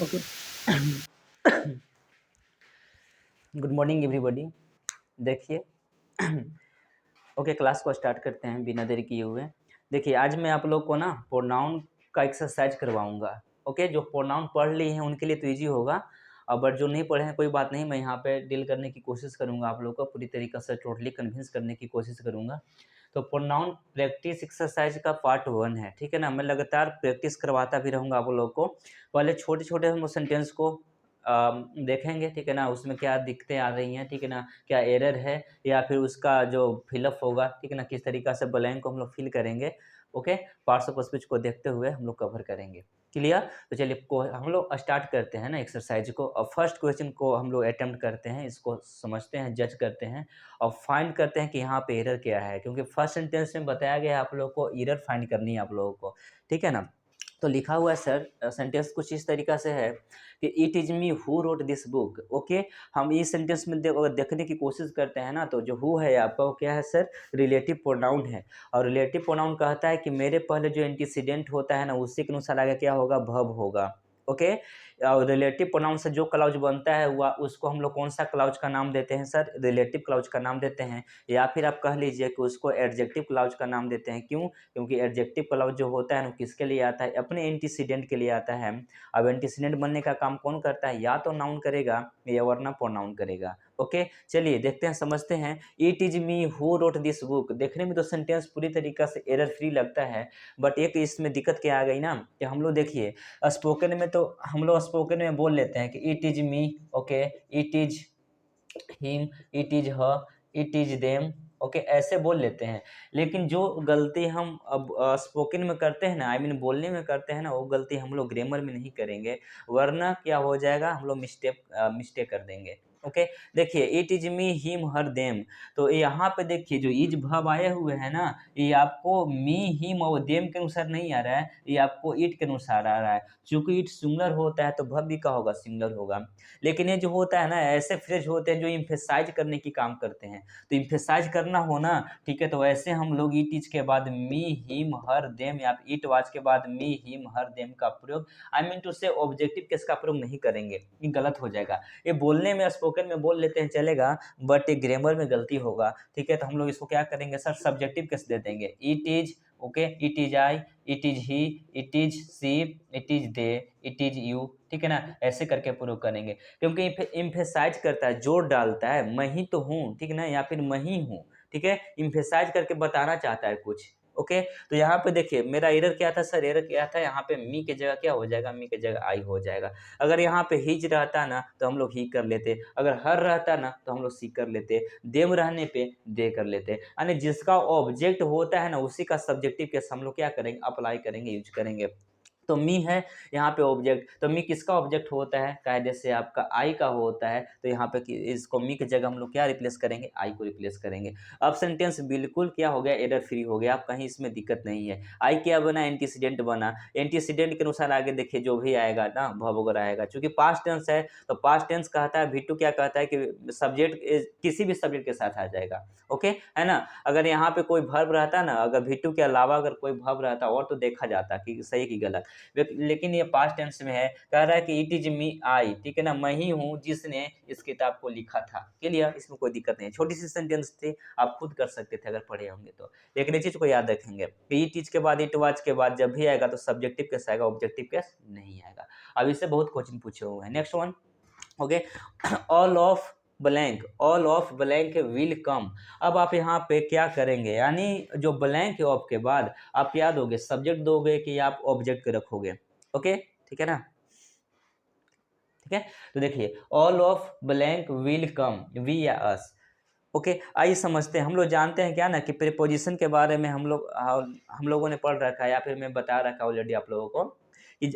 Okay. Good morning everybody. देखिए, okay, class को start करते हैं बिना देरी किए हुए। देखिए, आज मैं आप लोग को ना प्रोनाउन का एक्सरसाइज करवाऊंगा। ओके, जो प्रोनाउन पढ़ लिए हैं उनके लिए तो ईजी होगा, और बट जो नहीं पढ़े हैं कोई बात नहीं, मैं यहाँ पे डील करने की कोशिश करूँगा, आप लोग को पूरी तरीके से टोटली कन्विंस करने की कोशिश करूँगा। तो प्रोनाउन प्रैक्टिस एक्सरसाइज का पार्ट 1 है, ठीक है ना। मैं लगातार प्रैक्टिस करवाता भी रहूँगा आप लोग को। पहले छोटे-छोटे हम सेंटेंस को देखेंगे, ठीक है ना, उसमें क्या दिक्कतें आ रही हैं, ठीक है ना, क्या एरर है या फिर उसका जो फिलअप होगा, ठीक है ना, किस तरीक़ा से ब्लैंक को हम लोग फिल करेंगे। ओके, पार्ट्स ऑफ स्पीच को देखते हुए हम लोग कवर करेंगे। क्लियर? तो चलिए को हम लोग स्टार्ट करते हैं ना एक्सरसाइज को, और फर्स्ट क्वेश्चन को हम लोग अटेम्प्ट करते हैं, इसको समझते हैं, जज करते हैं और फाइंड करते हैं कि यहाँ पे एरर क्या है, क्योंकि फर्स्ट सेंटेंस में बताया गया है आप लोगों को एरर फाइंड करनी है आप लोगों को, ठीक है ना। तो लिखा हुआ है सर, सेंटेंस कुछ इस तरीक़ा से है कि it is me who wrote this book. Okay, हम इस सेंटेंस में अगर देखने की कोशिश करते हैं ना, तो जो हु है आपका वो क्या है सर, रिलेटिव प्रोनाउन है। और रिलेटिव प्रोनाउन कहता है कि मेरे पहले जो एंटीसीडेंट होता है ना, उसी के अनुसार आगे क्या होगा, वर्ब होगा। ओके, और रिलेटिव प्रोनाउन से जो क्लाउज बनता है वह उसको हम लोग कौन सा क्लाउज का नाम देते हैं सर, रिलेटिव क्लाउज का नाम देते हैं, या फिर आप कह लीजिए कि उसको एडजेक्टिव क्लाउज का नाम देते हैं। क्यों? क्योंकि एडजेक्टिव क्लाउज जो होता है वो किसके लिए आता है, अपने एंटीसीडेंट के लिए आता है। अब एंटीसीडेंट बनने का काम कौन करता है, या तो नाउन करेगा या वरना प्रोनाउन करेगा। ओके, चलिए देखते हैं, समझते हैं। It is me who wrote this book, देखने में तो सेंटेंस पूरी तरीका से एरर फ्री लगता है, बट एक इसमें दिक्कत क्या आ गई ना, कि हम लोग देखिए स्पोकन में तो हम लोग स्पोकन में बोल लेते हैं कि it is me, okay, it is him, it is her, it is them. Okay, ऐसे बोल लेते हैं। लेकिन जो गलती हम अब स्पोकन में करते हैं ना, आई मीन बोलने में करते हैं ना, वो गलती हम लोग ग्रामर में नहीं करेंगे, वरना क्या हो जाएगा, हम लोग मिस्टेक कर देंगे। ओके, देखिए it is me him her them, तो यहाँ पे देखिए जो इज वर्ब आए हुए हैं ना, ये आपको मी हिम और देम के अनुसार नहीं आ रहा है, ये आपको इट के अनुसार आ रहा है। चूंकि इट सिंगुलर होता है तो वर्ब भी क्या होगा, सिंगुलर होगा। लेकिन ये जो होता है ना, ऐसे फ्रेज होते हैं जो इम्फेसाइज करने की काम करते हैं, तो इम्फेसाइज करना हो ना, ठीक है, तो ऐसे हम लोग इट इज के बाद मी हिम हर देम या इट वाज के बाद मी हिम हर देम का प्रयोग, आई मीन टू से ऑब्जेक्टिव केस का प्रयोग नहीं करेंगे, ये गलत हो जाएगा। ये बोलने में स्पोकन में बोल लेते हैं चलेगा, बट ये ग्रामर में गलती होगा, ठीक है। तो हम लोग इसको क्या करेंगे सर, सब्जेक्टिव केस दे देंगे। It is, okay, it is I, it is he, it is she, it is they, it is you, ठीक है ना, ऐसे करके प्रयोग करेंगे। क्योंकि इम्फेसाइज करता है, जोर डालता है, मैं ही तो हूँ, ठीक है ना, या फिर मैं ही हूँ, ठीक है, इम्फेसाइज करके बताना चाहता है कुछ। ओके, तो यहाँ पे देखिए मेरा एरर क्या था सर, एरर क्या था, यहाँ पे मी की जगह क्या हो जाएगा, मी की जगह आई हो जाएगा। अगर यहाँ पे हिज रहता ना तो हम लोग ही कर लेते, अगर हर रहता ना तो हम लोग सी कर लेते, देम रहने पे दे कर लेते, यानी जिसका ऑब्जेक्ट होता है ना उसी का सब्जेक्टिव केस हम लोग क्या करेंगे, अप्लाई करेंगे, यूज करेंगे। तो मी है यहाँ पे ऑब्जेक्ट, तो मी किसका ऑब्जेक्ट होता है, कायदे से आपका आई का होता है, तो यहाँ पे इसको मी की जगह हम लोग क्या रिप्लेस करेंगे, आई को रिप्लेस करेंगे। अब सेंटेंस बिल्कुल क्या हो गया, एरर फ्री हो गया, आप कहीं इसमें दिक्कत नहीं है। आई क्या बना, एंटीसीडेंट बना, एंटीसीडेंट के अनुसार आगे देखिए जो भी आएगा ना वर्ब वगैरह आएगा, क्योंकि पास्ट टेंस है तो पास्ट टेंस कहता है, V2 क्या कहता है कि सब्जेक्ट किसी भी सब्जेक्ट के साथ आ जाएगा। ओके, है ना। अगर यहाँ पे कोई वर्ब रहता ना, अगर V2 के अलावा अगर कोई वर्ब रहता और तो देखा जाता कि सही की गलत, लेकिन ये पास्ट टेंस में है, कह रहा है कि इट इज मी आई, ठीक है ना, मैं ही हूँ जिसने इस किताब को लिखा था। क्लियर, इसमें कोई दिक्कत नहीं है, छोटी सी सेंटेंस थी, आप खुद कर सकते थे अगर पढ़े होंगे तो। लेकिन ये चीज को याद रखेंगे कि इट इज के बाद इट वाज के बाद जब भी आएगा तो सब्जेक्टिव केस आएगा, ऑब्जेक्टिव केस नहीं आएगा। अब इससे बहुत क्वेश्चन पूछे हुए हैं। Next one, okay, all of blank, all of blank will कम। अब आप यहाँ पे क्या करेंगे, यानी जो ब्लैंक है ऑफ के बाद आप क्या दोगे, सब्जेक्ट दोगे कि आप ऑब्जेक्ट रखोगे। ओके, ठीक है ना, ठीक है। तो देखिए all of blank will come, we या अस। ओके, आइए समझते हैं। हम लोग जानते हैं क्या ना कि प्रीपोजिशन के बारे में हम लोगों ने पढ़ रखा है, या फिर मैं बता रखा ऑलरेडी आप लोगों को कि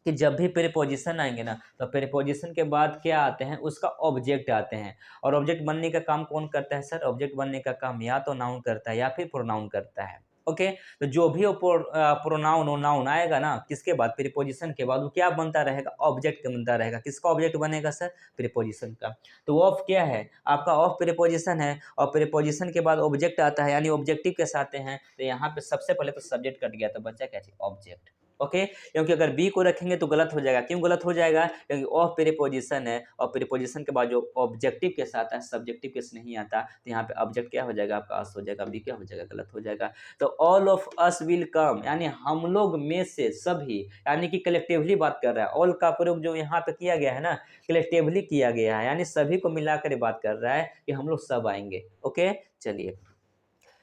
कि जब भी प्रीपोजिशन आएंगे ना, तो प्रीपोजिशन के बाद क्या आते हैं, उसका ऑब्जेक्ट आते हैं। और ऑब्जेक्ट बनने का काम कौन करता है सर, ऑब्जेक्ट बनने का काम या तो नाउन करता है या फिर प्रोनाउन करता है। ओके, तो जो भी प्रोनाउन और नाउन आएगा ना, किसके बाद, प्रीपोजिशन के बाद, वो क्या बनता रहेगा, ऑब्जेक्ट बनता रहेगा। किसका ऑब्जेक्ट बनेगा सर, प्रीपोजिशन का। तो ऑफ क्या है आपका, ऑफ प्रीपोजिशन है, और प्रीपोजिशन के बाद ऑब्जेक्ट आता है, यानी ऑब्जेक्टिव के साथ आते हैं, तो यहाँ पे सबसे पहले तो सब्जेक्ट कट गया, तो बच्चा क्या चीज, ऑब्जेक्ट। ओके, क्योंकि अगर बी को रखेंगे तो गलत हो जाएगा। क्यों गलत हो जाएगा? क्योंकि ऑफ प्रीपोजिशन है और प्रीपोजिशन के बाद जो ऑब्जेक्टिव केस आता है, सब्जेक्टिव केस नहीं आता, तो यहाँ पे ऑब्जेक्ट क्या हो जाएगा आपका? अस हो जाएगा। बी क्या हो जाएगा? गलत हो जाएगा। तो all of us will come, यानी हम लोग में से सभी, यानी कि कलेक्टिवली बात कर रहा है। ऑल का प्रयोग जो यहाँ पे किया गया है ना, कलेक्टिवली किया गया है, यानी सभी को मिलाकर ये बात कर रहा है कि हम लोग सब आएंगे। ओके, चलिए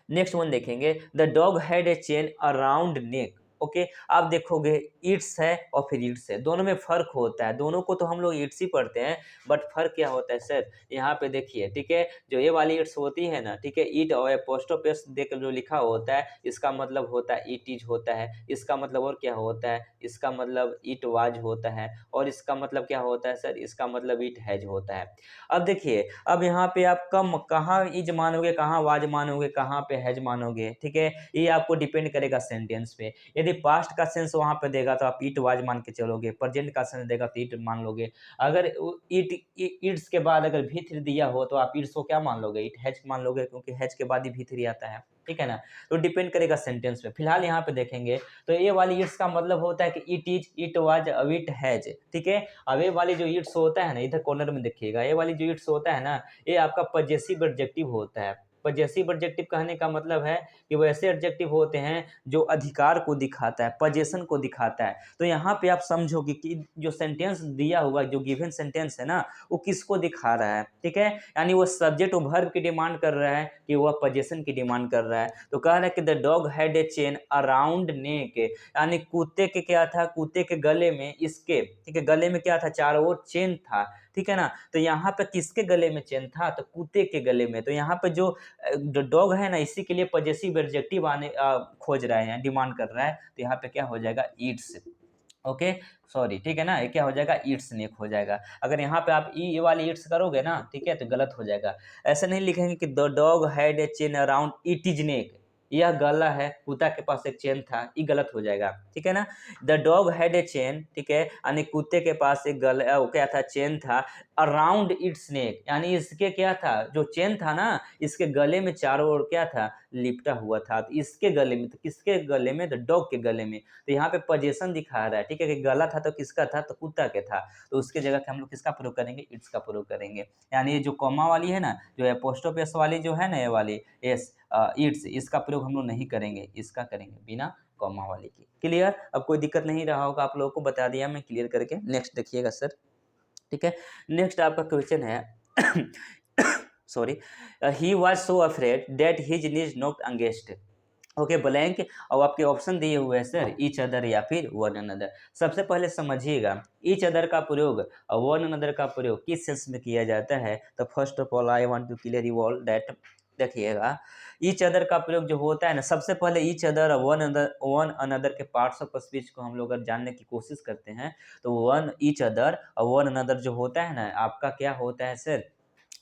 नेक्स्ट वन देखेंगे। The dog had a chain around neck. Okay, आप देखोगे ईट्स है और फिर ईट्स है, दोनों में फर्क होता है। दोनों को तो हम लोग ईट्स ही पढ़ते हैं, बट फर्क क्या होता है सर? यहाँ पे देखिए, ठीक है, जो ये वाली ईट्स होती है ना, ठीक है, ईट और एपोस्ट्रोफी देकर जो लिखा होता है, इसका मतलब होता है ईट इज होता है। इसका मतलब और क्या होता है? इसका मतलब ईट वाज होता है। और इसका मतलब क्या होता है सर? इसका मतलब ईट हैज होता है। अब देखिए, अब यहाँ पे आप कम कहाँ इज मानोगे, कहाँ वाज मानोगे, कहाँ पे हैज मानोगे, ठीक है, ये आपको डिपेंड करेगा सेंटेंस पे। यदि पास्ट का सेंस वहां पे देगा तो आप इट वाज मान के चलोगे, प्रेजेंट का सेंस देगा तो इट मान लोगे। अगर इट इट्स के बाद अगर भी थ्री दिया हो तो आप इट्स को क्या मान लोगे? इट हैज मान लोगे, क्योंकि हैज के बाद ही भी थ्री आता है, ठीक है ना। तो डिपेंड करेगा सेंटेंस पे। फिलहाल यहाँ पे देखेंगे तो ये वाली इट्स का मतलब होता है कि इट इज, इट वाज, अब इट हैज, ठीक है। अब ये वाली जो इट्स होता है ना, इधर कॉर्नर में देखिएगा, ये वाली जो इट्स होता है ना, ये आपका पजेसिव एडजेक्टिव होता है। पजेसिव एडजेक्टिव कहने का मतलब है कि वो ऐसे एडजेक्टिव होते हैं जो अधिकार को दिखाता है, पजेशन को दिखाता है। तो यहाँ पे आप समझोगे कि जो सेंटेंस दिया हुआ, जो गिवन सेंटेंस है ना, वो किसको दिखा रहा है, ठीक है। यानी वो सब्जेक्ट और वर्ब की डिमांड कर रहा है कि वह पजेशन की डिमांड कर रहा है। तो कह रहा है कि the dog had a chain around नेक, यानी कुत्ते के क्या था? कुत्ते के गले में, इसके, ठीक है, गले में क्या था? चारों ओर चेन था, ठीक है ना। तो यहाँ पे किसके गले में चेन था? तो कुत्ते के गले में। तो यहाँ पे जो डॉग है ना, इसी के लिए पजेसिव एडजेक्टिव आने खोज रहे हैं, डिमांड कर रहा है। तो यहाँ पे क्या हो जाएगा? ईट्स। ओके, सॉरी, ठीक है ना, ये क्या हो जाएगा? ईट्स नेक हो जाएगा। अगर यहाँ पे आप ये वाली ईट्स करोगे ना, ठीक है, तो गलत हो जाएगा। ऐसे नहीं लिखेंगे कि the dog had a chain around it is neck, यह गला है, कुत्ता के पास एक चेन था, ये गलत हो जाएगा, ठीक है ना। The dog had a chain, ठीक है, यानी कुत्ते के पास एक गला, वो क्या था? चेन था। अराउंड इट्स नेक, यानी इसके क्या था? जो चेन था ना, इसके गले में चारों ओर क्या था? लिपटा हुआ था। तो इसके गले में, तो किसके गले में? द डॉग के गले में। तो यहाँ पे पोजीशन दिखा रहा है, ठीक है, कि गला था तो किसका था? तो कुत्ता के था। तो उसके जगह पे हम लोग किसका प्रयोग करेंगे? इट्स का प्रयोग करेंगे। यानी ये जो कॉमा वाली है ना, जो एपोस्ट्रोफी वाली जो है ना, ये वाली एस, इट्स, इसका प्रयोग हम लोग नहीं करेंगे, इसका करेंगे बिना कॉमा वाली की। क्लियर? अब कोई दिक्कत नहीं रहा होगा, आप लोगों को बता दिया मैं क्लियर करके। नेक्स्ट देखिएगा सर, ठीक है। नेक्स्ट आपका क्वेश्चन है sorry, he was so afraid that his knees knocked against. Okay, blank, और आपके ऑप्शन दिए हुए हैं सर, ईच अदर या फिर वन अनदर। सबसे पहले समझिएगा, ईच अदर का प्रयोग और वन अनदर का प्रयोग किस सेंस में किया जाता है। तो first of all I want to clear you all that, देखिएगा, ईच अदर का प्रयोग जो होता है ना, सबसे पहले ईच अदर और वन अनदर के पार्ट्स ऑफ स्पीच को हम लोग अगर जानने की कोशिश करते हैं, तो वन ईच अदर और वन अनदर जो होता है ना, आपका क्या होता है सर?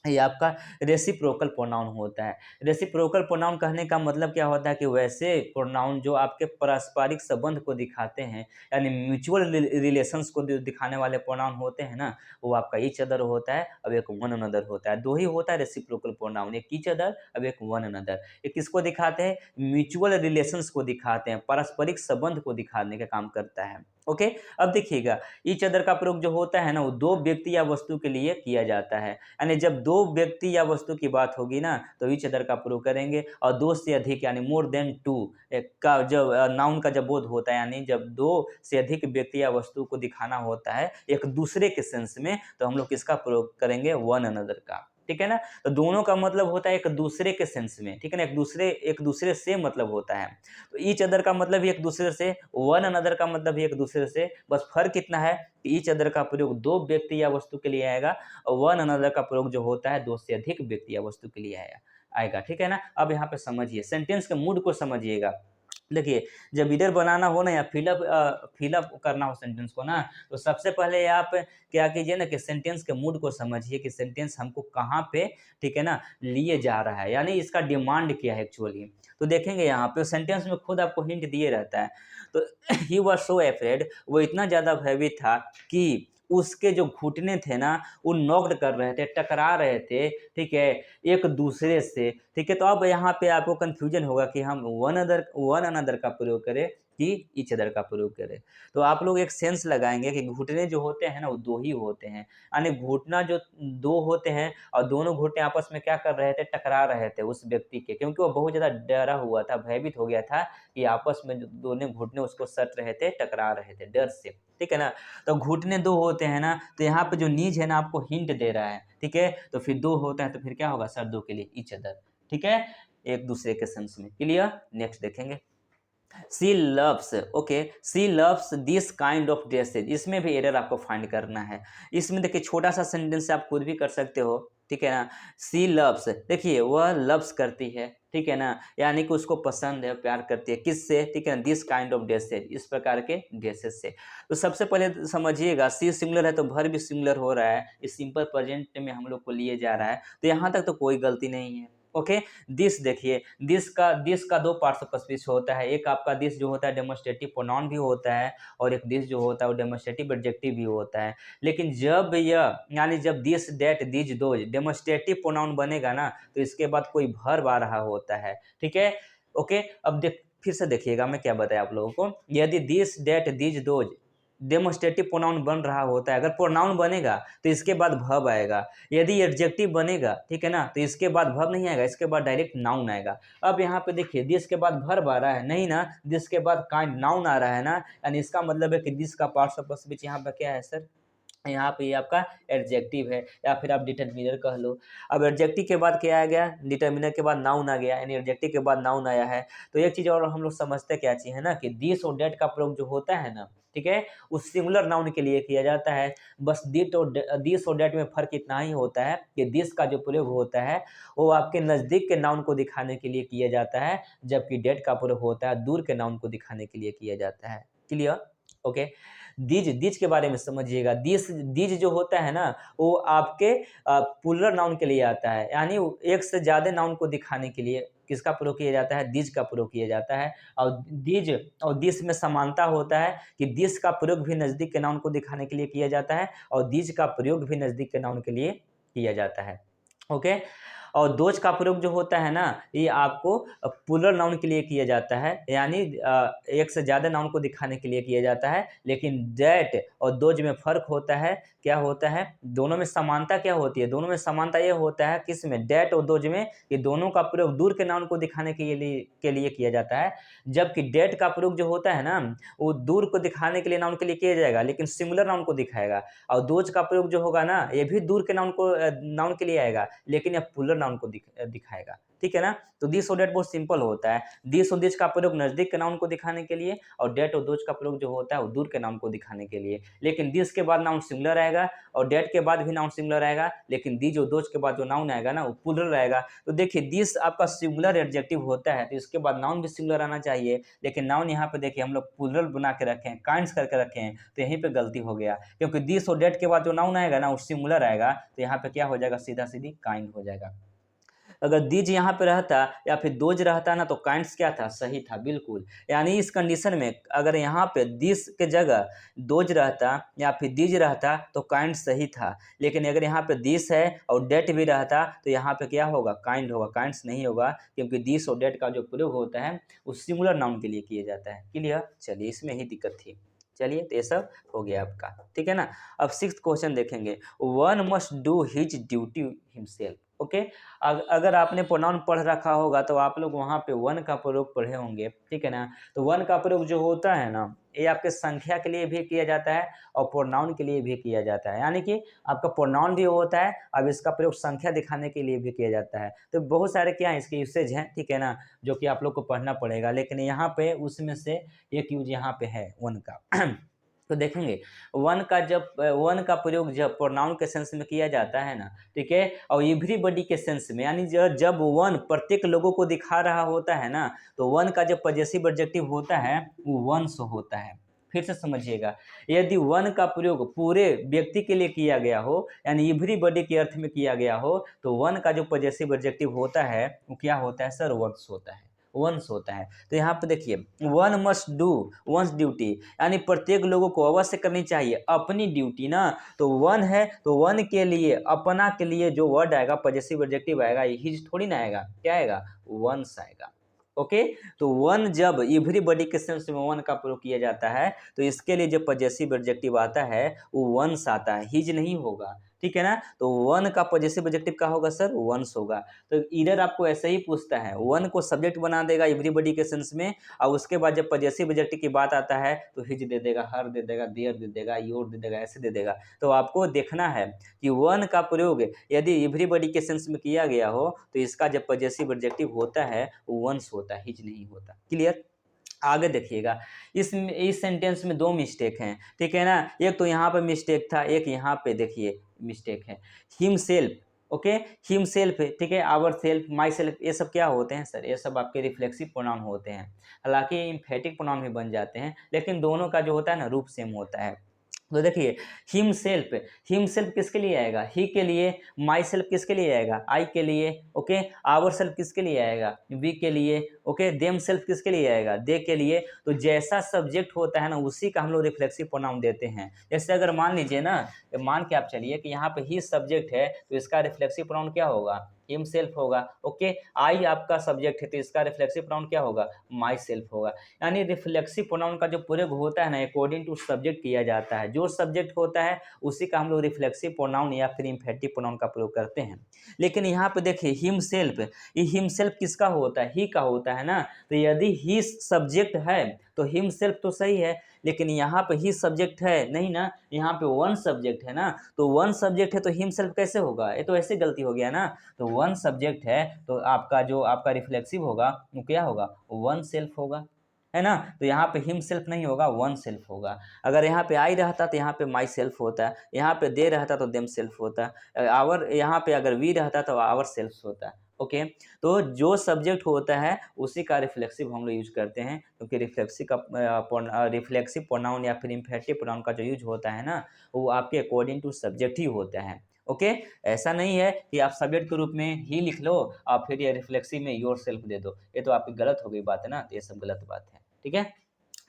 ये आपका रेसिप्रोकल प्रोनाउन होता है। रेसिप्रोकल प्रोनाउन कहने का मतलब क्या होता है कि वैसे प्रोनाउन जो आपके पारस्परिक संबंध को दिखाते हैं, यानी म्यूचुअल रिलेशंस को दिखाने वाले प्रोनाउन होते हैं ना, वो आपका ईच अदर होता है, अब एक वन अनदर होता है। दो ही होता है रेसिप्रोकल प्रोनाउन, एक ईच अदर, अब एक वन अनदर। ये किसको दिखाते हैं? म्यूचुअल रिलेशंस को दिखाते हैं, पारस्परिक संबंध को दिखाने का काम करता है। ओके, अब देखिएगा, ईच अदर का प्रयोग जो होता है ना, वो दो व्यक्ति या वस्तु के लिए किया जाता है। यानी जब दो व्यक्ति या वस्तु की बात होगी ना, तो ईच अदर का प्रयोग करेंगे। और दो से अधिक, यानी मोर देन टू का जब नाउन का जब बोध होता है, यानी जब दो से अधिक व्यक्ति या वस्तु को दिखाना होता है एक दूसरे के सेंस में, तो हम लोग किसका प्रयोग करेंगे? वन अनदर का, ठीक है ना। तो दोनों का मतलब होता है एक दूसरे के सेंस में, ठीक है ना, एक दूसरे से मतलब होता है। तो ईच अदर का मतलब भी एक दूसरे से, वन अनदर का मतलब भी एक दूसरे से, बस फर्क इतना है कि ईच अदर का प्रयोग दो व्यक्ति या वस्तु के लिए आएगा, और वन अनदर का प्रयोग जो होता है दो से अधिक व्यक्ति या वस्तु के लिए आएगा, ठीक है ना। अब यहाँ पे समझिए, सेंटेंस के मूड को समझिएगा। देखिए, जब रीडर बनाना हो ना, या फिलअप करना हो सेंटेंस को ना, तो सबसे पहले आप क्या कीजिए ना, कि सेंटेंस के मूड को समझिए कि सेंटेंस हमको कहाँ पे, ठीक है ना, लिए जा रहा है, यानी इसका डिमांड क्या है एक्चुअली। तो देखेंगे यहाँ पे सेंटेंस में खुद आपको हिंट दिए रहता है। तो ही वॉज सो अफ्रेड, वो इतना ज़्यादा भयभीत था कि उसके जो घुटने थे ना, वो नॉक्ड कर रहे थे, टकरा रहे थे, ठीक है, एक दूसरे से, ठीक है। तो अब यहाँ पे आपको कंफ्यूजन होगा कि हम वन अनदर का प्रयोग करें कि ईच अदर का प्रयोग करें। तो आप लोग एक सेंस लगाएंगे कि घुटने जो होते हैं ना वो दो ही होते हैं, यानी घुटना जो दो होते हैं और दोनों घुटने आपस में क्या कर रहे थे, टकरा रहे थे उस व्यक्ति के, क्योंकि वो बहुत ज़्यादा डरा हुआ था, भयभीत हो गया था कि आपस में जो दोनों घुटने उसको सट रहे थे, टकरा रहे थे डर से, ठीक है ना। तो घुटने दो होते हैं ना, तो यहाँ पे जो नीज है ना आपको हिंट दे रहा है, ठीक है। तो फिर दो होता है तो फिर क्या होगा सर, दो के लिए ईच अदर, ठीक है, एक दूसरे के सेंस में। क्लियर, नेक्स्ट देखेंगे। She loves, okay, she loves this kind of dresses, इसमें भी एरर आपको फाइंड करना है। इसमें देखिए छोटा सा सेंटेंस आप खुद भी कर सकते हो, ठीक है ना। सी लव्स, देखिए वह लव्स करती है, ठीक है ना, यानी कि उसको पसंद है, प्यार करती है, किससे, ठीक है ना, दिस काइंड ऑफ ड्रेसेज, इस प्रकार के ड्रेसेस से। तो सबसे पहले समझिएगा सी सिंगुलर है तो वर्ब भी सिंगुलर हो रहा है, इस सिंपल प्रेजेंट में हम लोग को लिए जा रहा है, तो यहाँ तक तो कोई गलती नहीं है। ओके, दिस देखिए, दिस का दो पार्ट्स ऑफ स्पीच होता है, एक आपका दिस जो होता है डेमोस्ट्रेटिव प्रोनाउन भी होता है, और एक दिस जो होता है वो डेमोस्ट्रेटिव एडजेक्टिव भी होता है। लेकिन जब यह यानी जब this that these those demonstrative pronoun बनेगा ना, तो इसके बाद कोई वर्ब आ रहा होता है, ठीक है। ओके, अब देख फिर से देखिएगा मैं क्या बताया आप लोगों को, यदि this that these those demonstrative pronoun बन रहा होता है, अगर प्रोनाउन बनेगा तो इसके बाद वर्ब आएगा, यदि एडजेक्टिव बनेगा, ठीक है ना, तो इसके बाद वर्ब नहीं आएगा, इसके बाद डायरेक्ट नाउन आएगा। अब यहाँ पे देखिए दिस के बाद वर्ब आ रहा है नहीं ना, दिस के बाद काइंड नाउन आ रहा है ना, यानी इसका मतलब है कि दिस का पार्ट्स ऑफ स्पीच यहाँ पे क्या है सर, यहाँ पे ये आपका एडजेक्टिव है, या फिर आप डिटरमिनर कह लो। अब एडजेक्टिव के बाद क्या आ गया, डिटरमिनर के बाद नाउन आ गया, यानी एडजेक्टिव के बाद नाउन आया है। तो एक चीज़ और हम लोग समझते क्या चीज़ है ना, कि दिस और डेट का प्रयोग जो होता है ना, ठीक है, उस सिंगुलर नाउन के लिए किया जाता है। बस दिस और डेट में फ़र्क इतना ही होता है कि दिस का जो प्रयोग होता है वो आपके नज़दीक के नाउन को दिखाने के लिए किया जाता है, जबकि डेट का प्रयोग होता है दूर के नाउन को दिखाने के लिए किया जाता है। Clear, okay. दीज दीज के बारे में समझिएगा, दीज जो होता है ना वो आपके प्लुरल नाउन के लिए आता है, यानी एक से ज़्यादा नाउन को दिखाने के लिए किसका प्रयोग किया जाता है, दीज का प्रयोग किया जाता है। और दीज और दिस में समानता होता है कि दिस का प्रयोग भी नज़दीक के नाउन को दिखाने के लिए किया जाता है, और दीज का प्रयोग भी नज़दीक के नाउन के लिए किया जाता है। ओके, और दोज का प्रयोग जो होता है ना, ये आपको प्लुरल नाउन के लिए किया जाता है, यानी एक से ज़्यादा नाउन को दिखाने के लिए किया जाता है। लेकिन दैट और दोज में फ़र्क होता है, क्या होता है, दोनों में समानता क्या होती है, दोनों में समानता ये होता है किस में, दैट और दोज में, कि दोनों का प्रयोग दूर के नाउन को दिखाने के लिए किया जाता है। जबकि दैट का प्रयोग जो होता है ना वो दूर को दिखाने के लिए नाउन के लिए किया जाएगा, लेकिन सिंगुलर नाउन को दिखाएगा। और दोज का प्रयोग जो होगा ना ये भी दूर के नाउन के लिए आएगा, लेकिन यह प्लुरल नाउन को दिखाएगा, ठीक है ना। तो दिस और डेट बहुत सिंपल होता है, दिस और दिस का प्रयोग नजदीक के नाउन को दिखाने के लिए, और डेट और दोज का प्रयोग जो होता है वो दूर के नाउन को दिखाने के लिए। लेकिन दिस के बाद नाउन सिंगुलर आएगा, और डेट के बाद भी नाउन सिंगुलर आएगा, लेकिन दिस और दोज के बाद जो नाउन आएगा ना वो प्लुरल आएगा। तो देखिए दिस आपका सिंगुलर एडजेक्टिव होता है, तो इसके बाद नाउन भी सिंगुलर आना चाहिए, लेकिन नाउन यहाँ पे देखिए हम लोग प्लुरल बना के रखे हैं, काइंड्स करके रखे हैं, तो यहीं पे गलती हो गया, क्योंकि दिस और डेट के बाद जो नाउन आएगा ना वो सिंगुलर आएगा, तो यहाँ पे क्या हो जाएगा, सीधा सीधी काइंड हो जाएगा। अगर दीज यहाँ पे रहता या फिर दोज रहता ना तो काइंड्स क्या था, सही था बिल्कुल। यानी इस कंडीशन में अगर यहाँ पे दिस के जगह दोज रहता या फिर दीज रहता तो काइंड सही था, लेकिन अगर यहाँ पे दिस है और डेट भी रहता तो यहाँ पे क्या होगा, काइंड होगा, काइंड्स नहीं होगा, क्योंकि दिस और डेट का जो प्रयोग होता है वो सिंगुलर नाउन के लिए किया जाता है। क्लियर, चलिए इसमें ही दिक्कत थी। चलिए तो ये सब हो गया आपका, ठीक है ना। अब 6th क्वेश्चन देखेंगे, one must do his duty himself. Okay, अगर आपने प्रोनाउन पढ़ रखा होगा तो आप लोग वहाँ पे वन का प्रयोग पढ़े होंगे, ठीक है ना। तो वन का प्रयोग जो होता है ना ये आपके संख्या के लिए भी किया जाता है और प्रोनाउन के लिए भी किया जाता है, यानी कि आपका प्रोनाउन भी होता है, अब इसका प्रयोग संख्या दिखाने के लिए भी किया जाता है। तो बहुत सारे क्या है इसके यूसेज हैं, ठीक है ना, जो कि आप लोग को पढ़ना पड़ेगा, लेकिन यहाँ पे उसमें से एक यूज यहाँ पे है वन का। तो देखेंगे वन का प्रयोग जब प्रोनाउन के सेंस में किया जाता है ना, ठीक है, और एवरीबॉडी के सेंस में, यानी जब वन प्रत्येक लोगों को दिखा रहा होता है ना, तो वन का जो पॉजेसिव एडजेक्टिव होता है वो वंस होता है। फिर से समझिएगा, यदि वन का प्रयोग पूरे व्यक्ति के लिए किया गया हो, यानी एवरीबॉडी के अर्थ में किया गया हो, तो वन का जो पॉजेसिव एडजेक्टिव होता है वो क्या होता है सर, वंस होता है, वंस होता है। तो यहाँ पे देखिए one must do once duty, यानी प्रत्येक लोगों को अवश्य करनी चाहिए अपनी ड्यूटी ना। तो वन है तो वन के लिए, अपना के लिए जो वर्ड आएगा पॉजेसिव एडजेक्टिव आएगा, हिज थोड़ी ना आएगा, क्या आएगा, वंस आएगा। ओके। तो वन जब एवरीबॉडी के सेंस में वन का प्रयोग किया जाता है तो इसके लिए जब पॉजेसिव एडजेक्टिव आता है वो वंस आता है, हिज नहीं होगा, ठीक है ना। तो वन का पॉजेसिव एडजेक्टिव क्या होगा सर, वंस होगा। तो इधर आपको ऐसे ही पूछता है, वन को सब्जेक्ट बना देगा एवरीबॉडी के सेंस में, और उसके बाद जब पॉजेसिव एडजेक्टिव की बात आता है तो हिज दे देगा, हर दे देगा, देयर दे देगा, योर दे देगा, ऐसे दे देगा। तो आपको देखना है कि वन का प्रयोग यदि एवरीबॉडी के सेंस में किया गया हो तो इसका जब पॉजेसिव एडजेक्टिव होता है वो वंस होता है, हिज नहीं होता। क्लियर। आगे देखिएगा, इस सेंटेंस में दो मिस्टेक हैं, ठीक है ना। एक तो यहाँ पे मिस्टेक था, एक यहाँ पे देखिए मिस्टेक है। Him self, okay, him self, ठीक है, आवर सेल्फ, माई सेल्फ, ये सब क्या होते हैं सर, ये सब आपके रिफ्लेक्सिव प्रोनाउन होते हैं। हालांकि ये इम्फेटिक प्रोनाउन भी बन जाते हैं, लेकिन दोनों का जो होता है ना रूप सेम होता है। तो देखिए हिम सेल्फ किसके लिए आएगा, ही के लिए, माई सेल्फ किसके लिए आएगा, आई के लिए, ओके, आवर सेल्फ किसके लिए आएगा, वी के लिए, ओके, देम सेल्फ किसके लिए आएगा, दे के लिए। तो जैसा सब्जेक्ट होता है ना उसी का हम लोग रिफ्लेक्सिव प्रोनाउन देते हैं। जैसे अगर मान लीजिए ना, मान के आप चलिए कि यहाँ पे ही सब्जेक्ट है तो इसका रिफ्लेक्सिव प्रोनाउन क्या होगा, हिम सेल्फ होगा, ओके। आई आपका सब्जेक्ट है तो इसका रिफ्लेक्सिव प्रोनाउन क्या होगा, माई सेल्फ होगा। यानी रिफ्लेक्सिव प्रोनाउन का जो प्रयोग होता है ना अकॉर्डिंग टू सब्जेक्ट किया जाता है, जो सब्जेक्ट होता है उसी का हम लोग रिफ्लेक्सिव प्रोनाउन या फिर इम्फेटिव प्रोनाउन का प्रयोग करते हैं। लेकिन यहाँ पे देखिए हिम सेल्फ, ये हिम सेल्फ किसका होता है, ही का होता है ना। तो यदि ही सब्जेक्ट है तो हिम सेल्फ तो सही है, लेकिन यहाँ पे ही सब्जेक्ट है नहीं ना, यहाँ पे वन सब्जेक्ट है ना। तो वन सब्जेक्ट है तो हिम सेल्फ कैसे होगा, ये तो ऐसे गलती हो गया ना। तो वन सब्जेक्ट है तो आपका जो आपका रिफ्लेक्सिव होगा वो क्या होगा, वन सेल्फ होगा, है ना। तो यहाँ पे हिम सेल्फ नहीं होगा, वन सेल्फ होगा। अगर यहाँ पे आई रहता तो यहाँ पे माई सेल्फ होता, यहाँ पे दे रहता तो देम सेल्फ होता, आवर यहाँ पे अगर वी रहता तो आवर सेल्फ होता, ओके। तो जो सब्जेक्ट होता है उसी का रिफ्लेक्सिव हम लोग यूज करते हैं, क्योंकि रिफ्लेक्सिव प्रोनाउन या फिर इम्फेटिव प्रोनाउन का जो यूज होता है ना वो आपके अकॉर्डिंग टू सब्जेक्ट ही होता है, ओके। ऐसा नहीं है कि आप सब्जेक्ट के रूप में ही लिख लो और फिर ये रिफ्लेक्सिव में योर सेल्फ दे दो, ये तो आपकी गलत हो गई बात है ना, तो ये सब गलत बात है, ठीक है।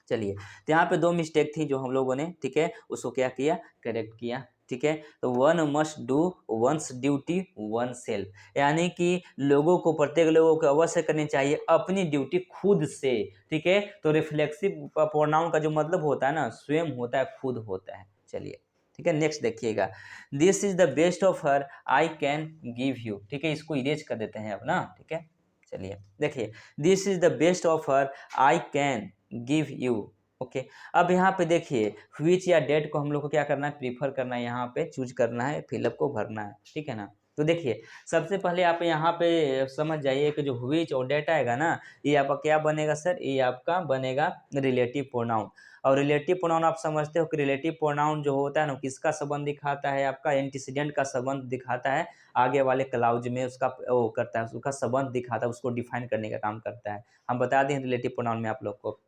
चलिए, तो यहाँ पे दो मिस्टेक थी जो हम लोगों ने, ठीक है, उसको क्या किया, करेक्ट किया, ठीक है। तो one must do once duty one self, यानी कि लोगों को, प्रत्येक लोगों को अवश्य करनी चाहिए अपनी ड्यूटी खुद से, ठीक है। तो रिफ्लेक्सिव प्रोनाउन का जो मतलब होता है ना स्वयं होता है, खुद होता है। चलिए, ठीक है, नेक्स्ट देखिएगा, this is the best of her I can give you, ठीक है, इसको इरेज कर देते हैं अपना, ठीक है। चलिए देखिए, this is the best of her I can give you, okay. अब यहाँ पे देखिए व्हिच या डेट को हम लोग को क्या करना है, प्रीफर करना है, यहाँ पे चूज करना है, फिलअप को भरना है, ठीक है ना। तो देखिए सबसे पहले आप यहाँ पे समझ जाइए कि जो व्हिच और डेट आएगा ना ये आपका क्या बनेगा सर, ये आपका बनेगा रिलेटिव प्रोनाउन। और रिलेटिव प्रोनाउन आप समझते हो कि रिलेटिव प्रोनाउन जो होता है ना किसका संबंध दिखाता है, आपका एंटीसीडेंट का संबंध दिखाता है, आगे वाले क्लाउज में उसका वो करता है, उसका संबंध दिखाता है, उसको डिफाइन करने का काम करता है। हम बता दें रिलेटिव प्रोनाउन में आप लोग को।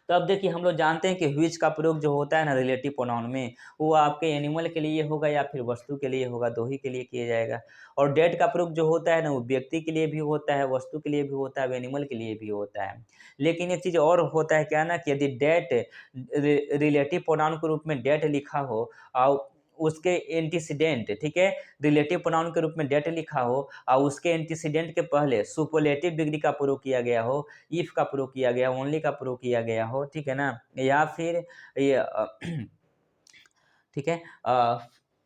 तो अब देखिए हम लोग जानते हैं कि व्हिच का प्रयोग जो होता है ना रिलेटिव प्रोनाउन में वो आपके एनिमल के लिए होगा या फिर वस्तु के लिए होगा, दो ही के लिए किया जाएगा। और डेट का प्रयोग जो होता है ना वो व्यक्ति के लिए भी होता है, वस्तु के लिए भी होता है, एनिमल के लिए भी होता है। लेकिन एक चीज़ और होता है क्या ना कि यदि डेट रिलेटिव प्रोनाउन के रूप में डेट लिखा हो और उसके एंटीसीडेंट, ठीक है, रिलेटिव प्रोनाउन के रूप में डेट लिखा हो और उसके एंटीसीडेंट के पहले सुपरलेटिव डिग्री का प्रयोग किया गया हो, इफ का प्रयोग किया गया, ओनली का प्रयोग किया गया हो, ठीक है ना, या फिर ये ठीक है,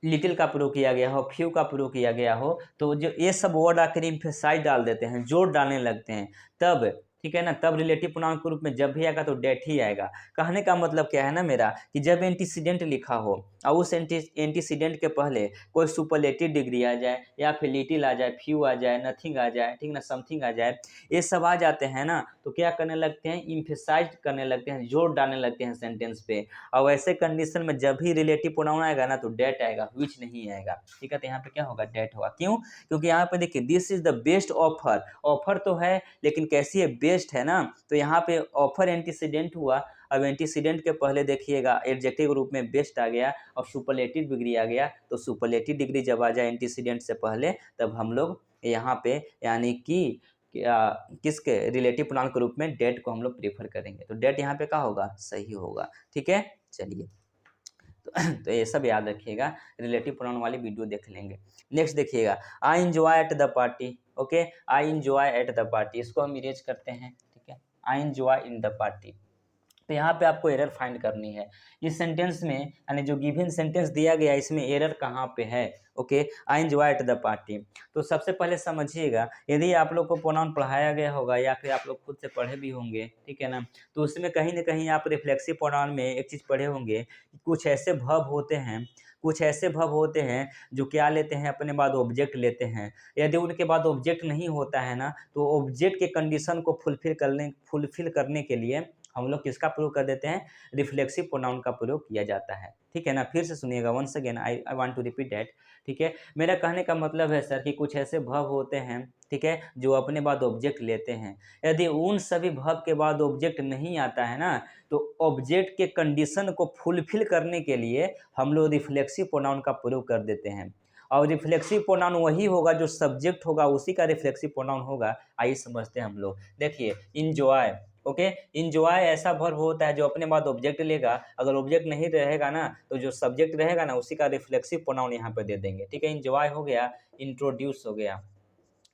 लिटिल का प्रयोग किया गया हो, फ्यू का प्रयोग किया गया हो, तो जो ये सब वर्ड आखिर इम्फेसाइज डाल देते हैं, जोर डालने लगते हैं, तब ठीक है ना, तब रिलेटिव प्रोनाउन के रूप में जब भी आएगा तो डेट ही आएगा। कहने का मतलब क्या है ना मेरा कि जब एंटीसीडेंट लिखा हो और उस एंटीसीडेंट के पहले कोई सुपरलेटिव डिग्री आ जाए या फिर लिटिल आ जाए, फ्यू आ जाए, नथिंग आ जाए, ठीक ना, समथिंग आ जाए, ये सब आ जाते हैं ना तो क्या करने लगते हैं, इम्फेसाइज करने लगते हैं, जोर डालने लगते हैं सेंटेंस पे। और ऐसे कंडीशन में जब भी रिलेटिव प्रोनाउन आएगा ना तो डेट आएगा, व्हिच नहीं आएगा, ठीक है। तो यहाँ पे क्या होगा, डेट होगा। क्यों, क्योंकि यहाँ पे देखिए this is the best offer, offer तो है लेकिन कैसी है, बेस्ट है ना। तो यहाँ पे ऑफर एंटीसीडेंट हुआ, अब एंटीसीडेंट के पहले देखिएगा एडजेक्टिव रूप में बेस्ट आ गया और सुपरलेटिव डिग्री आ गया। तो सुपरलेटिव डिग्री जब आ जाए एंटीसीडेंट से पहले तब हम लोग यहाँ पे यानी कि किसके रिलेटिव प्रोनाउन के रूप में डेट को हम लोग प्रेफर करेंगे। तो डेट यहाँ पे क्या होगा, सही होगा, ठीक है। चलिए तो ये सब याद रखिएगा, रिलेटिव प्रोनाउन वाली वीडियो देख लेंगे। नेक्स्ट देखिएगा, I enjoy at the party, okay, I enjoy at the party, इसको हम इरेज करते हैं, I enjoy in the party. तो यहाँ पे आपको एरर फाइंड करनी है। इस सेंटेंस में यानी जो गिवन सेंटेंस दिया गया इसमें एरर कहाँ पे है। Okay, I enjoy at the party. तो सबसे पहले समझिएगा, यदि आप लोग को प्रोनाउन पढ़ाया गया होगा या फिर आप लोग खुद से पढ़े भी होंगे, ठीक है ना, तो उसमें कहीं ना कहीं आप रिफ्लेक्सिव प्रोनाउन में एक चीज़ पढ़े होंगे, कुछ ऐसे वर्ब होते हैं, कुछ ऐसे वर्ब होते हैं जो क्या लेते हैं, अपने बाद ऑब्जेक्ट लेते हैं। यदि उनके बाद ऑब्जेक्ट नहीं होता है ना, तो ऑब्जेक्ट के कंडीशन को फुलफिल करने के लिए हम लोग किसका प्रयोग कर देते हैं, रिफ्लेक्सिव प्रोनाउन का प्रयोग किया जाता है। ठीक है ना, फिर से सुनिएगा, once again I want to repeat that. ठीक है, मेरा कहने का मतलब है सर कि कुछ ऐसे वर्ब होते हैं, ठीक है, जो अपने बाद ऑब्जेक्ट लेते हैं। यदि उन सभी वर्ब के बाद ऑब्जेक्ट नहीं आता है ना, तो ऑब्जेक्ट के कंडीशन को फुलफिल करने के लिए हम लोग रिफ्लेक्सिव प्रोनाउन का प्रयोग कर देते हैं। और रिफ्लेक्सिव प्रोनाउन वही होगा जो सब्जेक्ट होगा, उसी का रिफ्लेक्सिव प्रोनाउन होगा। आइए समझते हैं हम लोग। देखिए, इंजॉय, ओके, इंजॉय ऐसा वर्ब होता है जो अपने बाद ऑब्जेक्ट लेगा। अगर ऑब्जेक्ट नहीं रहेगा ना, तो जो सब्जेक्ट रहेगा ना उसी का रिफ्लेक्सिव प्रोनाउन यहाँ पे दे देंगे। ठीक है, इंजॉय हो गया, इंट्रोड्यूस हो गया,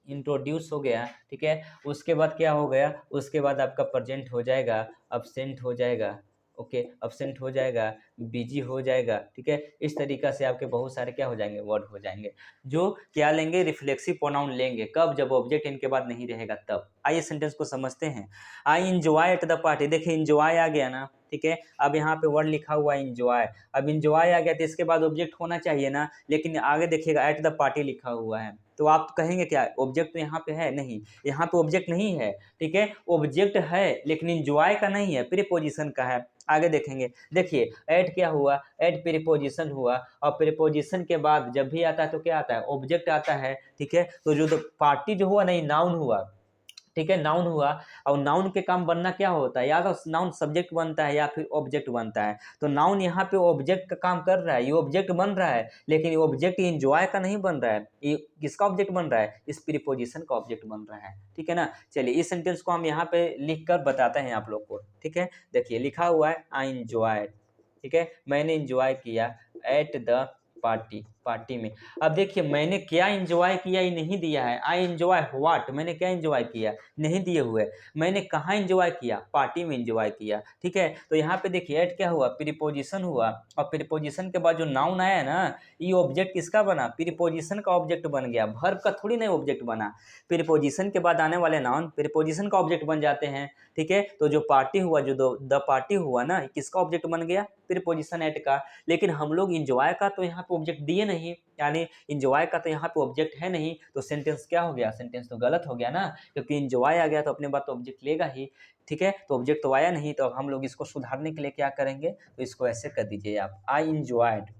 इंट्रोड्यूस हो गया। ठीक है, उसके बाद क्या हो गया, उसके बाद आपका प्रेजेंट हो जाएगा, अब्सेंट हो जाएगा। ओके, अब्सेंट हो जाएगा, बिजी हो जाएगा। ठीक है, इस तरीक़ा से आपके बहुत सारे क्या हो जाएंगे, वर्ड हो जाएंगे जो क्या लेंगे, रिफ्लेक्सिव प्रोनाउन लेंगे। कब, जब ऑब्जेक्ट इनके बाद नहीं रहेगा तब। आइए सेंटेंस को समझते हैं। I enjoy at the party. देखिए इंजॉय आ गया ना, ठीक है, अब यहाँ पे वर्ड लिखा हुआ है इंजॉय। अब इंजॉय आ गया तो इसके बाद ऑब्जेक्ट होना चाहिए ना, लेकिन आगे देखिएगा एट द पार्टी लिखा हुआ है। तो आप कहेंगे क्या, ऑब्जेक्ट तो यहाँ पे है नहीं, यहाँ पे ऑब्जेक्ट नहीं है। ठीक है, ऑब्जेक्ट है लेकिन इंजॉय का नहीं है, प्रीपोजिशन का है। आगे देखेंगे, देखिए एट क्या हुआ, एट प्रीपोजिशन हुआ, और प्रीपोजिशन के बाद जब भी आता है तो क्या आता है, ऑब्जेक्ट आता है। ठीक है, तो जो पार्टी जो हुआ नहीं, नाउन हुआ। ठीक है, नाउन हुआ, और नाउन के काम बनना क्या होता है, या तो नाउन सब्जेक्ट बनता है या फिर ऑब्जेक्ट बनता है। तो नाउन यहाँ पे ऑब्जेक्ट का काम कर रहा है, ये ऑब्जेक्ट बन रहा है, लेकिन ये ऑब्जेक्ट इंजॉय का नहीं बन रहा है। ये किसका ऑब्जेक्ट बन रहा है, इस प्रीपोजिशन का ऑब्जेक्ट बन रहा है। ठीक है ना, चलिए इस सेंटेंस को हम यहाँ पे लिख कर बताते हैं आप लोग को। ठीक है, देखिए लिखा हुआ है आई इंजॉय। ठीक है, मैंने इंजॉय किया एट द पार्टी, पार्टी में। अब देखिए मैंने क्या इंजॉय किया, ये नहीं दिया है। आई इंजॉय व्हाट, मैंने क्या इंजॉय किया, नहीं दिए हुए। मैंने कहाँ इंजॉय किया, पार्टी में इंजॉय किया। ठीक है, तो यहाँ पे देखिए एट क्या हुआ, प्रीपोजिशन हुआ, और प्रीपोजिशन के बाद जो नाउन आया ना, ये ऑब्जेक्ट किसका बना, प्रीपोजिशन का ऑब्जेक्ट बन गया, वर्ब का थोड़ी ना ऑब्जेक्ट बना। प्रीपोजिशन के बाद आने वाले नाउन प्रीपोजिशन का ऑब्जेक्ट बन जाते हैं। ठीक है, तो जो पार्टी हुआ, जो द पार्टी हुआ ना, किसका ऑब्जेक्ट बन गया, प्रीपोजिशन एट का। लेकिन हम लोग इंजॉय का तो यहाँ पे ऑब्जेक्ट दिए नहीं, यानी इंजॉय का तो यहाँ पे ऑब्जेक्ट है नहीं, तो सेंटेंस क्या हो गया, सेंटेंस तो गलत हो गया ना, क्योंकि इंजॉय आ गया तो अपने बात तो ऑब्जेक्ट लेगा ही। ठीक है, तो ऑब्जेक्ट तो आया नहीं, तो अब हम लोग इसको सुधारने के लिए क्या करेंगे, तो इसको ऐसे कर दीजिए आप, आई इंजॉयड।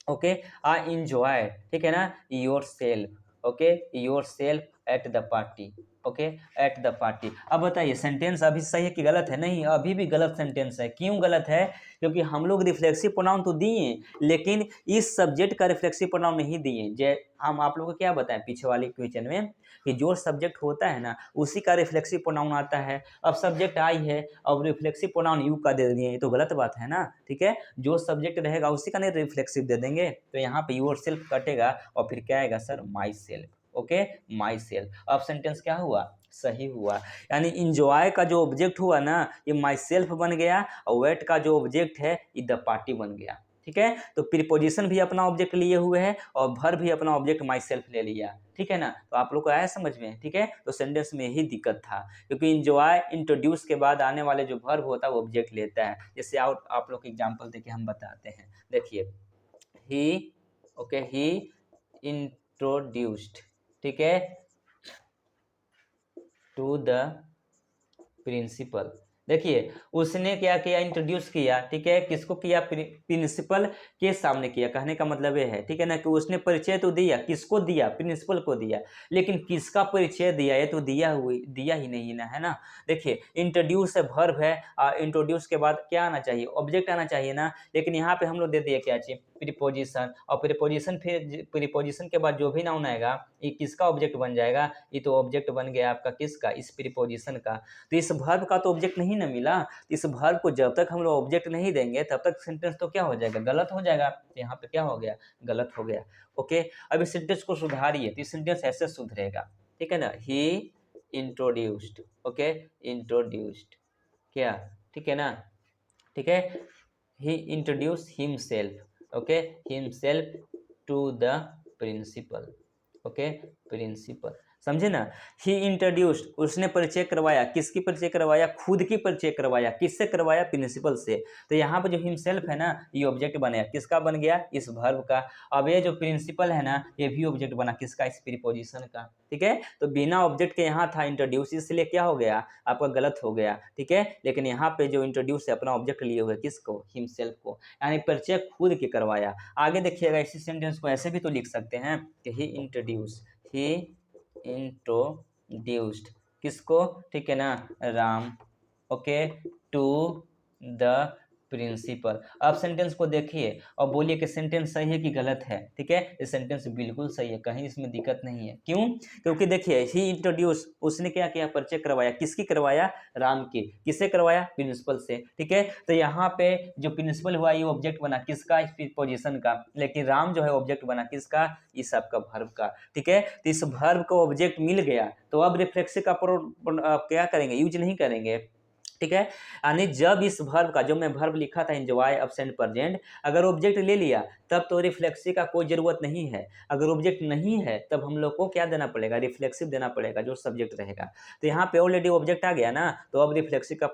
ओके, आई इंजॉय, ठीक है ना, your self. Okay, your self at the party. Okay, at the party. अब बताइए सेंटेंस अभी सही है कि गलत है, नहीं अभी भी गलत सेंटेंस है। क्यों गलत है, क्योंकि हम लोग रिफ्लेक्सिव प्रोनाउन तो दिए, लेकिन इस सब्जेक्ट का रिफ्लेक्सिव प्रोनाउन नहीं दिए। जे हम आप लोगों को क्या बताएं पीछे वाले क्वेश्चन में, कि जो सब्जेक्ट होता है ना उसी का रिफ्लेक्सिव प्रोनाउन आता है। अब सब्जेक्ट आई है, अब रिफ्लेक्सिव प्रोनाउन यू का दे दिए, ये तो गलत बात है ना। ठीक है, जो सब्जेक्ट रहेगा उसी का नहीं रिफ्लेक्सिव दे देंगे, तो यहाँ पे योर सेल्फ कटेगा और फिर क्या आएगा sir, my self. Okay, my self. अब सेंटेंस क्या हुआ, सही हुआ। यानी इंजॉय का जो ऑब्जेक्ट हुआ ना, ये माई सेल्फ बन गया, और वेट का जो ऑब्जेक्ट है ये द पार्टी बन गया। ठीक है, तो प्रीपोजिशन भी अपना ऑब्जेक्ट लिए हुए है, और भर भी अपना ऑब्जेक्ट माई सेल्फ ले लिया। ठीक है ना, तो आप लोग को आया समझ में। ठीक है, तो सेंटेंस में यही दिक्कत था, क्योंकि इंजॉय इंट्रोड्यूस के बाद आने वाले जो वर्ब होता है वो ऑब्जेक्ट लेता है। जैसे आप लोग एग्जाम्पल देके हम बताते हैं। देखिए, ही, ओके, ही इंट्रोड्यूस्ड, ठीक है, टू द प्रिंसिपल। देखिए उसने क्या किया, इंट्रोड्यूस किया। ठीक है, किसको किया, प्रिंसिपल के सामने किया। कहने का मतलब ये है, ठीक है ना, कि उसने परिचय तो दिया, किसको दिया, प्रिंसिपल को दिया, लेकिन किसका परिचय दिया, ये तो दिया ही नहीं ना, है ना। देखिए इंट्रोड्यूस है, वर्ब है, इंट्रोड्यूस के बाद क्या आना चाहिए, ऑब्जेक्ट आना चाहिए ना, लेकिन यहाँ पे हम लोग दे दिए क्या चीज, प्रीपोजिशन। और प्रीपोजिशन, फिर प्रीपोजिशन के बाद जो भी नाउन आएगा ये किसका ऑब्जेक्ट बन जाएगा, ये तो ऑब्जेक्ट बन गया आपका किसका, इस प्रीपोजिशन का। तो इस वर्ब का तो ऑब्जेक्ट नहीं ना मिला, इस वर्ब को जब तक हम लोग ऑब्जेक्ट नहीं देंगे तब तक सेंटेंस तो क्या हो जाएगा, गलत हो जाएगा। तो यहाँ पे क्या हो गया, गलत हो गया। ओके, अब इस सेंटेंस को सुधारिए, तो इस सेंटेंस ऐसे सुधरेगा। ठीक है ना, ही इंट्रोड्यूस्ड, ओके, इंट्रोड्यूस्ड, क्या, ठीक है ना, ठीक है, he introduce himself, okay, himself to the principal, okay, principal, समझे ना। ही इंट्रोड्यूस्ड, उसने परिचय करवाया, किसकी परिचय करवाया, खुद की परिचय करवाया, किससे करवाया, प्रिंसिपल से। तो यहाँ पे जो हिमसेल्फ है ना, ये ऑब्जेक्ट बनेगा, किसका बन गया, इस वर्ब का। अब ये जो प्रिंसिपल है ना, ये भी ऑब्जेक्ट बना, किसका, इस प्रीपोजिशन का, ठीक है। तो बिना ऑब्जेक्ट के यहाँ था इंट्रोड्यूस, इसलिए क्या हो गया, आपका गलत हो गया, ठीक है। लेकिन यहाँ पे जो इंट्रोड्यूस है अपना ऑब्जेक्ट लिए हुए, किसको, हिमसेल्फ को, यानी परिचय खुद के करवाया। आगे देखिएगा, इसी सेंटेंस को ऐसे भी तो लिख सकते हैं कि ही इंट्रोड्यूस, ही इंट्रोड्यूस्ड, किसको, ठीक है ना, Ram, okay, to the principal. अब सेंटेंस को देखिए और बोलिए कि सेंटेंस सही है कि गलत है, ठीक है। ये सेंटेंस बिल्कुल सही है, कहीं इसमें दिक्कत नहीं है। क्यों, क्योंकि देखिए ही इंट्रोड्यूस, उसने क्या किया, परिचय करवाया, किसकी करवाया, राम की, किससे करवाया, प्रिंसिपल से, ठीक है। तो यहाँ पे जो प्रिंसिपल हुआ ये ऑब्जेक्ट बना, किसका, इस पोजीशन का, लेकिन राम जो है ऑब्जेक्ट बना, किसका, इस आपका वर्ब का, ठीक है। तो इस वर्ब को ऑब्जेक्ट मिल गया, तो अब रिफ्लेक्सिव का क्या करेंगे, यूज नहीं करेंगे, ठीक है। यानी जब इस वर्ब का, जो मैं वर्ब लिखा था एंजॉय एब्सेंट प्रेजेंट, अगर ऑब्जेक्ट ले लिया तब तो रिफ्लेक्सिव का कोई जरूरत नहीं है। अगर ऑब्जेक्ट नहीं है तब हम लोग को क्या देना पड़ेगा, रिफ्लेक्सिव देना पड़ेगा, जो सब्जेक्ट रहेगा। तो यहाँ पे ऑलरेडी ऑब्जेक्ट आ गया ना, तो अब रिफ्लेक्सिव का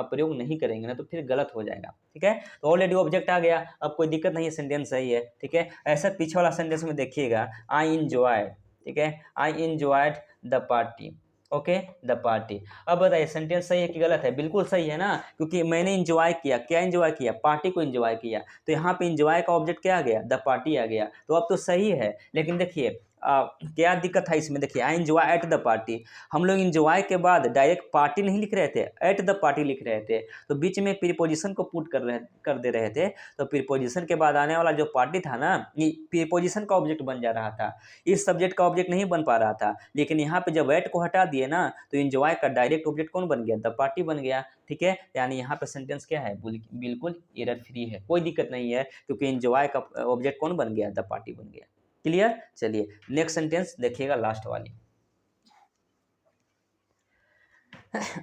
प्रयोग नहीं करेंगे ना, तो फिर गलत हो जाएगा, ठीक है। तो ऑलरेडी ऑब्जेक्ट आ गया, अब कोई दिक्कत नहीं है, सेंटेंस सही है, ठीक है। ऐसा पीछे वाला सेंटेंस में देखिएगा, आई इंजॉय, ठीक है, I enjoyed the party, okay, the party. अब बताइए सेंटेंस सही है कि गलत है, बिल्कुल सही है ना, क्योंकि मैंने इंजॉय किया, क्या इंजॉय किया, पार्टी को इंजॉय किया। तो यहाँ पे इंजॉय का ऑब्जेक्ट क्या आ गया, द पार्टी आ गया, तो अब तो सही है। लेकिन देखिए क्या दिक्कत है इसमें, देखिए I enjoy at the party, हम लोग इंजॉय के बाद डायरेक्ट पार्टी नहीं लिख रहे थे, एट द पार्टी लिख रहे थे, तो बीच में प्रीपोजिशन को पुट कर दे रहे थे। तो प्रीपोजिशन के बाद आने वाला जो पार्टी था ना, ये प्रीपोजिशन का ऑब्जेक्ट बन जा रहा था, इस सब्जेक्ट का ऑब्जेक्ट नहीं बन पा रहा था। लेकिन यहाँ पे जब एट को हटा दिए ना, तो इंजॉय का डायरेक्ट ऑब्जेक्ट कौन बन गया, द पार्टी बन गया, ठीक है। यानी यहाँ पे सेंटेंस क्या है, बिल्कुल एरर फ्री है, कोई दिक्कत नहीं है, क्योंकि इंजॉय का ऑब्जेक्ट कौन बन गया, द पार्टी बन गया। क्लियर, चलिए नेक्स्ट सेंटेंस देखिएगा, लास्ट वाली,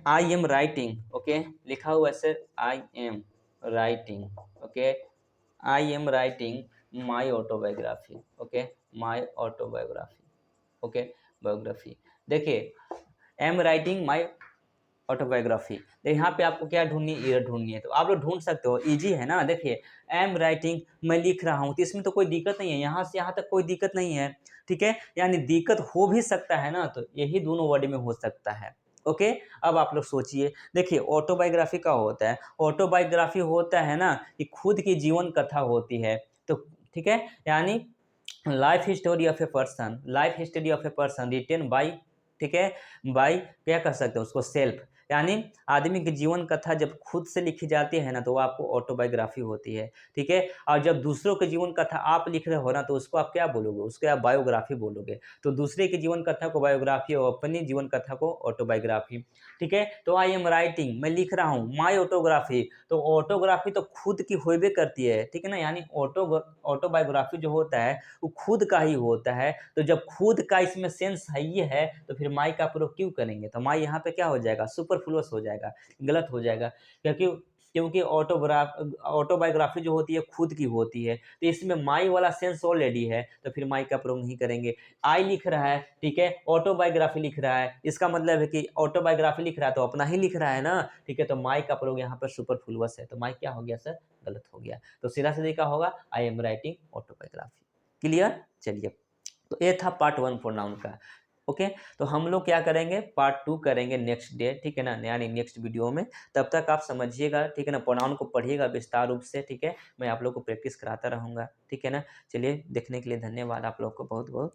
आई एम राइटिंग, ओके, लिखा हुआ है I am writing, okay, I am writing my autobiography, okay, my autobiography, okay, biography. देखिए एम राइटिंग माई ऑटोबायोग्राफी, तो यहाँ पे आपको क्या ढूंढनी है, ईयर ढूंढनी है, तो आप लोग ढूंढ सकते हो, इजी है ना। देखिए एम राइटिंग, मैं लिख रहा हूँ, तो इसमें तो कोई दिक्कत नहीं है, यहाँ से यहाँ तक कोई दिक्कत नहीं है, ठीक है। यानी दिक्कत हो भी सकता है ना, तो यही दोनों वर्ड में हो सकता है, ओके। अब आप लोग सोचिए, देखिए ऑटोबायोग्राफी का होता है, ऑटोबायोग्राफी होता है ना कि खुद की जीवन कथा होती है, तो ठीक है, यानी life history of a person, life history of a person written by, ठीक है, बाई क्या कर सकते हैं उसको, सेल्फ, यानी आदमी की जीवन कथा जब खुद से लिखी जाती है ना, तो वो आपको ऑटोबायोग्राफी होती है, ठीक है। और जब दूसरों की जीवन कथा आप लिख रहे हो ना, तो उसको आप क्या बोलोगे, उसको आप बायोग्राफी बोलोगे। तो दूसरे की जीवन कथा को बायोग्राफी और अपनी जीवन कथा को ऑटोबायोग्राफी, ठीक है। तो आई एम राइटिंग, मैं लिख रहा हूँ, माई ऑटोग्राफी, तो ऑटोग्राफी तो खुद की होबे करती है, ठीक है ना, यानी ऑटोबायोग्राफी जो होता है वो खुद का ही होता है। तो जब खुद का इसमें सेंस है ये है, तो फिर माई का प्रयोग क्यों करेंगे, तो माई यहाँ पे क्या हो जाएगा, सुपरफ्लुअस हो जाएगा, गलत हो जाएगा, क्योंकि क्योंकि ऑटोबायोग्राफी जो होती है खुद की होती है, तो इसमें माई वाला सेंस ऑलरेडी है, तो फिर माई का प्रयोग नहीं करेंगे। आई लिख रहा है, ठीक है, ऑटोबायोग्राफी लिख रहा है, इसका मतलब है कि ऑटोबायोग्राफी लिख रहा है तो अपना ही लिख रहा है ना, ठीक है। तो माई का प्रयोग यहाँ पर सुपरफ्लुअस है, तो माई क्या हो गया सर, गलत हो गया। तो सीधा सीधा होगा I am writing autobiography. Clear, चलिए, तो ये था पार्ट 1 प्रोनाउन का, ओके। तो हम लोग क्या करेंगे, पार्ट 2 करेंगे नेक्स्ट डे, ठीक है ना, यानी नेक्स्ट वीडियो में। तब तक आप समझिएगा, ठीक है ना, प्रोनाउन को पढ़िएगा विस्तार रूप से, ठीक है। मैं आप लोग को प्रैक्टिस कराता रहूँगा, ठीक है ना। चलिए देखने के लिए धन्यवाद, आप लोग को बहुत बहुत